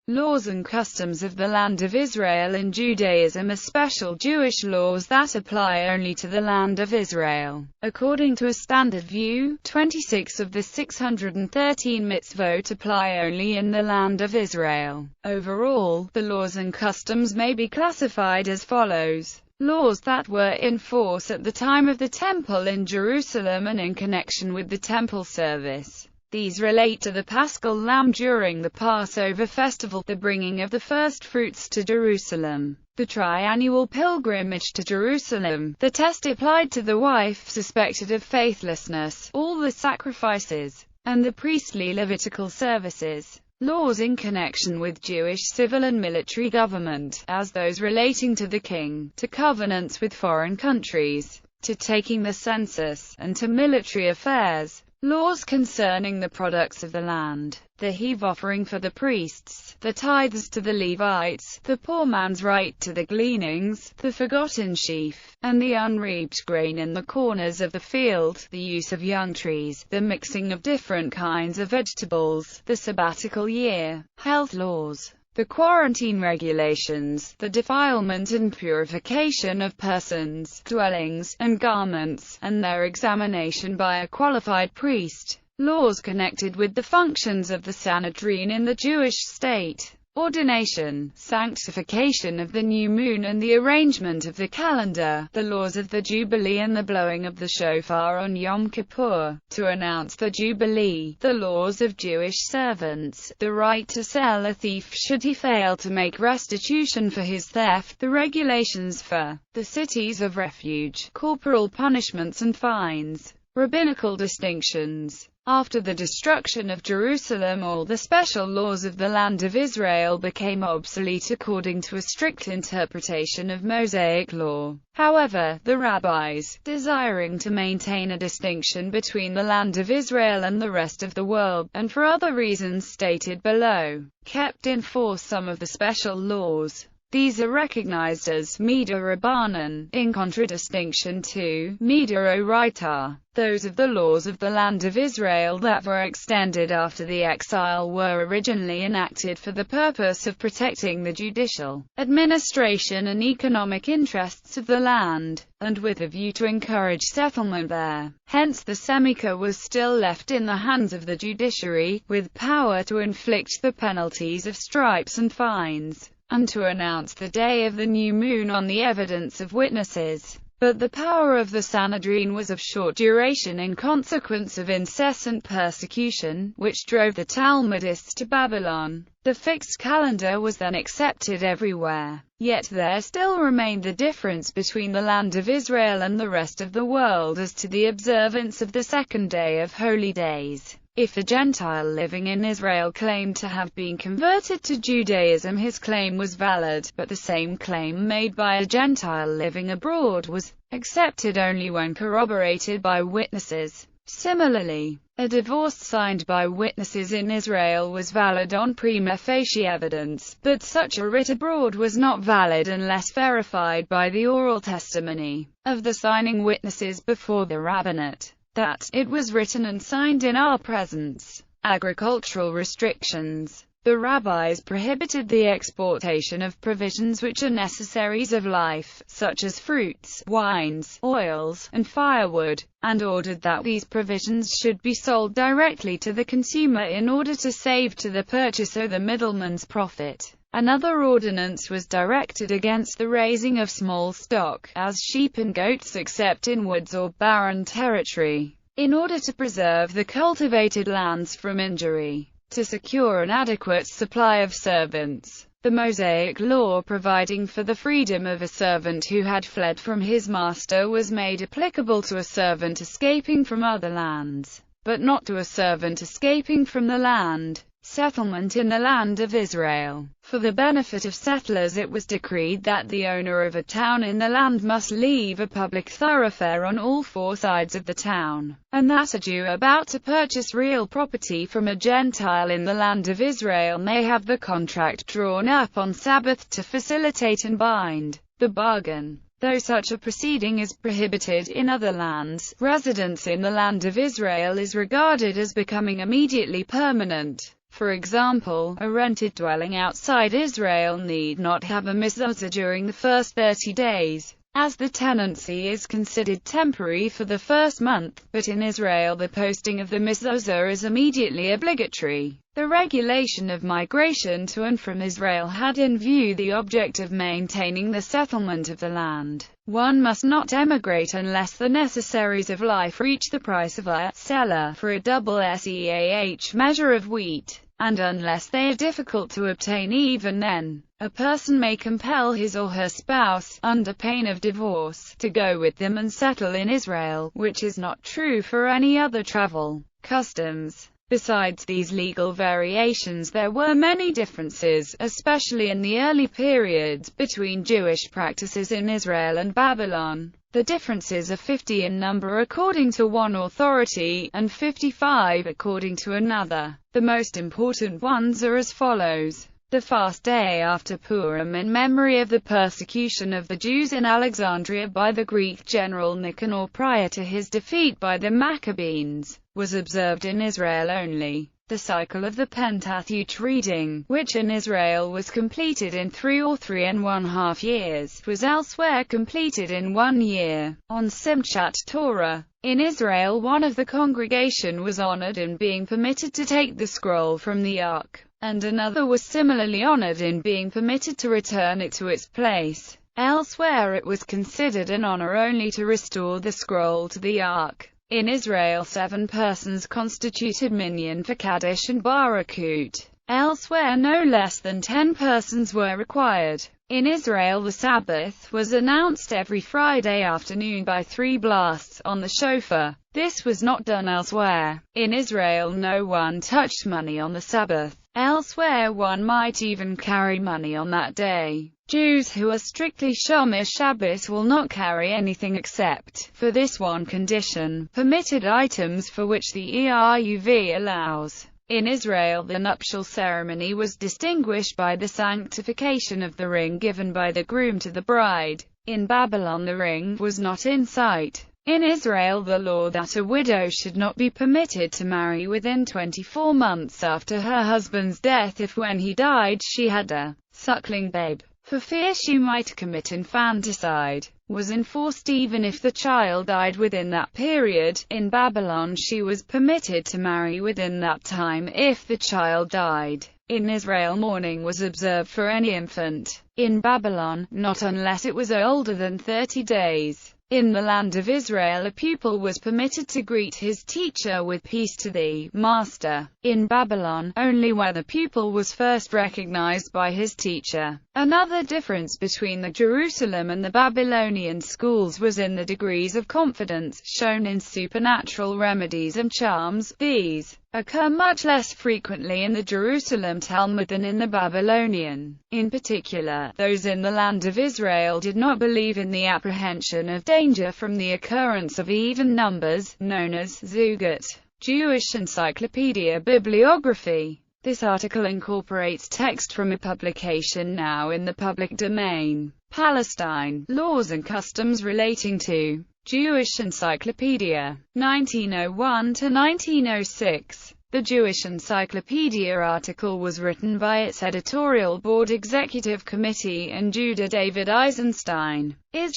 Laws and customs of the land of Israel. In Judaism are special Jewish laws that apply only to the land of Israel. According to a standard view, 26 of the 613 mitzvot apply only in the land of Israel. Overall, the laws and customs may be classified as follows. Laws that were in force at the time of the Temple in Jerusalem and in connection with the Temple service. These relate to the Paschal lamb during the Passover festival, the bringing of the first fruits to Jerusalem, the triannual pilgrimage to Jerusalem, the test applied to the wife suspected of faithlessness, all the sacrifices, and the priestly Levitical services. Laws in connection with Jewish civil and military government, as those relating to the king, to covenants with foreign countries, to taking the census, and to military affairs. Laws concerning the products of the land, the heave offering for the priests, the tithes to the Levites, the poor man's right to the gleanings, the forgotten sheaf, and the unreaped grain in the corners of the field, the use of young trees, the mixing of different kinds of vegetables, the sabbatical year, health laws, the quarantine regulations, the defilement and purification of persons, dwellings, and garments, and their examination by a qualified priest. Laws connected with the functions of the Sanhedrin in the Jewish state. Ordination, sanctification of the new moon and the arrangement of the calendar, the laws of the Jubilee and the blowing of the shofar on Yom Kippur, to announce the Jubilee, the laws of Jewish servants, the right to sell a thief should he fail to make restitution for his theft, the regulations for the cities of refuge, corporal punishments and fines, rabbinical distinctions. After the destruction of Jerusalem, all the special laws of the land of Israel became obsolete according to a strict interpretation of Mosaic law. However, the rabbis, desiring to maintain a distinction between the land of Israel and the rest of the world, and for other reasons stated below, kept in force some of the special laws. These are recognized as Mida Rabbanan, in contradistinction to Mida Oraita. Those of the laws of the land of Israel that were extended after the exile were originally enacted for the purpose of protecting the judicial, administration and economic interests of the land, and with a view to encourage settlement there. Hence the Semika was still left in the hands of the judiciary, with power to inflict the penalties of stripes and fines, and to announce the day of the new moon on the evidence of witnesses. But the power of the Sanhedrin was of short duration in consequence of incessant persecution, which drove the Talmudists to Babylon. The fixed calendar was then accepted everywhere. Yet there still remained the difference between the land of Israel and the rest of the world as to the observance of the second day of holy days. If a Gentile living in Israel claimed to have been converted to Judaism, his claim was valid, but the same claim made by a Gentile living abroad was accepted only when corroborated by witnesses. Similarly, a divorce signed by witnesses in Israel was valid on prima facie evidence, but such a writ abroad was not valid unless verified by the oral testimony of the signing witnesses before the rabbinate that it was written and signed in our presence. Agricultural restrictions. The rabbis prohibited the exportation of provisions which are necessaries of life, such as fruits, wines, oils, and firewood, and ordered that these provisions should be sold directly to the consumer in order to save to the purchaser the middleman's profit. Another ordinance was directed against the raising of small stock, as sheep and goats, except in woods or barren territory, in order to preserve the cultivated lands from injury. To secure an adequate supply of servants, the Mosaic law providing for the freedom of a servant who had fled from his master was made applicable to a servant escaping from other lands, but not to a servant escaping from the land. Settlement in the land of Israel. For the benefit of settlers, it was decreed that the owner of a town in the land must leave a public thoroughfare on all four sides of the town, and that a Jew about to purchase real property from a Gentile in the land of Israel may have the contract drawn up on Sabbath to facilitate and bind the bargain. Though such a proceeding is prohibited in other lands, residence in the land of Israel is regarded as becoming immediately permanent. For example, a rented dwelling outside Israel need not have a mezuzah during the first 30 days, as the tenancy is considered temporary for the first month, but in Israel the posting of the mezuzah is immediately obligatory. The regulation of migration to and from Israel had in view the object of maintaining the settlement of the land. One must not emigrate unless the necessaries of life reach the price of a seller for a double seah measure of wheat, and unless they are difficult to obtain even then. A person may compel his or her spouse, under pain of divorce, to go with them and settle in Israel, which is not true for any other travel customs. Besides these legal variations, there were many differences, especially in the early periods, between Jewish practices in Israel and Babylon. The differences are 50 in number according to one authority, and 55 according to another. The most important ones are as follows. The fast day after Purim, in memory of the persecution of the Jews in Alexandria by the Greek general Nicanor prior to his defeat by the Maccabees, was observed in Israel only. The cycle of the Pentateuch reading, which in Israel was completed in 3 or 3½ years, was elsewhere completed in 1 year. On Simchat Torah, in Israel one of the congregation was honored in being permitted to take the scroll from the ark, and another was similarly honored in being permitted to return it to its place. Elsewhere it was considered an honor only to restore the scroll to the ark. In Israel 7 persons constituted minyan for Kaddish and Barakut. Elsewhere no less than 10 persons were required. In Israel the Sabbath was announced every Friday afternoon by 3 blasts on the shofar. This was not done elsewhere. In Israel no one touched money on the Sabbath. Elsewhere one might even carry money on that day. Jews who are strictly Shomer Shabbos will not carry anything except, for this one condition, permitted items for which the ERUV allows. In Israel the nuptial ceremony was distinguished by the sanctification of the ring given by the groom to the bride. In Babylon the ring was not in sight. In Israel the law that a widow should not be permitted to marry within 24 months after her husband's death if when he died she had a suckling babe, for fear she might commit infanticide, was enforced even if the child died within that period. In Babylon she was permitted to marry within that time if the child died. In Israel mourning was observed for any infant. In Babylon, not unless it was older than 30 days. In the land of Israel a pupil was permitted to greet his teacher with peace to thee, master. In Babylon, only when the pupil was first recognized by his teacher. Another difference between the Jerusalem and the Babylonian schools was in the degrees of confidence shown in supernatural remedies and charms. These occur much less frequently in the Jerusalem Talmud than in the Babylonian. In particular, those in the land of Israel did not believe in the apprehension of danger from the occurrence of even numbers, known as Zugat. Jewish Encyclopedia Bibliography. This article incorporates text from a publication now in the public domain. Palestine, Laws and Customs Relating to Jewish Encyclopedia, 1901 to 1906. The Jewish Encyclopedia article was written by its editorial board executive committee and Judah David Eisenstein.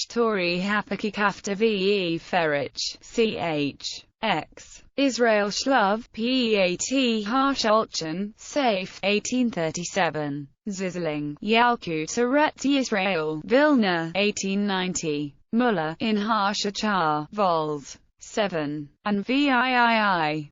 Tori Hapaki Kafta VE Ferich, CH. X. Israel Shlov, P.E.A.T. Harshulchan, Saif, 1837. Zizling, Yalkut Eret Israel, Vilna, 1890. Muller, in Harshachar, Vols. 7. And VIII.